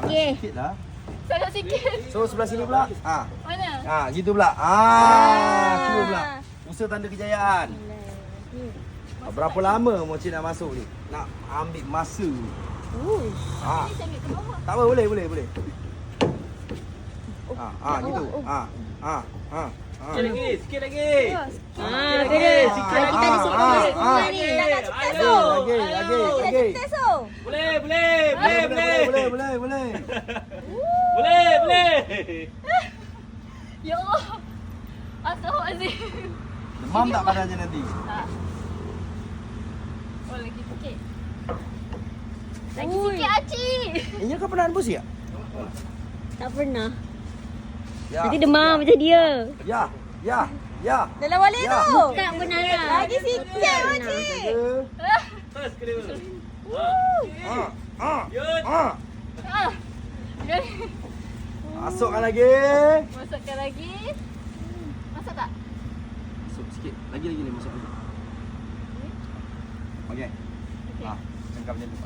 Okey. Sikit lah. Sangat sikit. So sebelah sini pula. Mana? Gitu pula. Cuba pula. Usaha tanda kejayaan. Berapa lama Mochi nak masuk ni? Nak ambil masa. Ini saya ambil ke bawah. Tak apa, boleh. Gitu. Sikit lagi. Kita ada sokongan ni. Dah nak cepat tu. Lagi. Kita tu. Boleh. Ya Allah. Astagfirullahalazim. Demam tak badannya nanti? Tak. Oh, lagi sikit. Lagi sikit, Aci. Ini kau pernah rebus tak? Tak pernah. Ya. Nanti demam macam dia. Ya. Dalam balik Ya. tu. Tak pernah lah. Lagi sikit, Aci. First kali dulu. Masukkan lagi. Masukkan lagi. Masak tak? Masuk sikit. Lagi masuk lagi. Okey. Cengkap macam tu.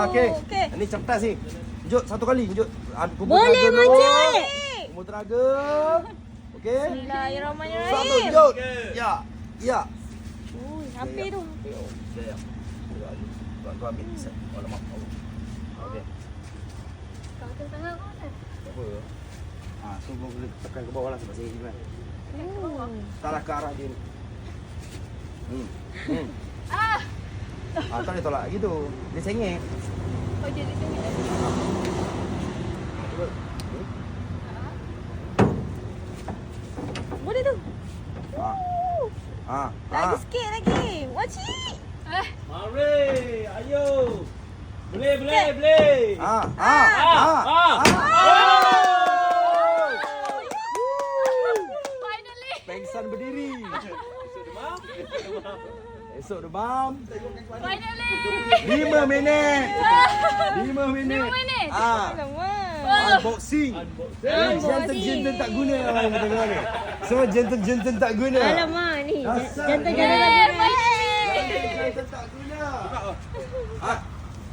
Okey. Ini cerdas ni. Jut satu kali. Jut. Boleh Mochi. Kumpul tenaga. Okey. Bismillahirrahmanirrahim. Satu jut. Ya. Hampir tu. Ya. Kau ambil. Alamak. Okey. Kau tengah mana? Tak apa. So kau boleh tekan ke bawah lah sebab saya ni kan. Taklah ke arah dia ni. Tak boleh tolak gitu. Dia sengit. Oh, jadi tengah. Boleh tu. Lagi sikit lagi. Mochi. Mari, ayo. Boleh. Finally. Pengsan berdiri. Esok demam. Finally. 5 minit. 5 minit. 5 minit? Unboxing. Jantan tak guna orang kata kau ni. Semua jantan tak guna. Alamak ni. Jantan Jantan tak guna.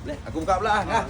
Boleh? Aku buka pula. Ah.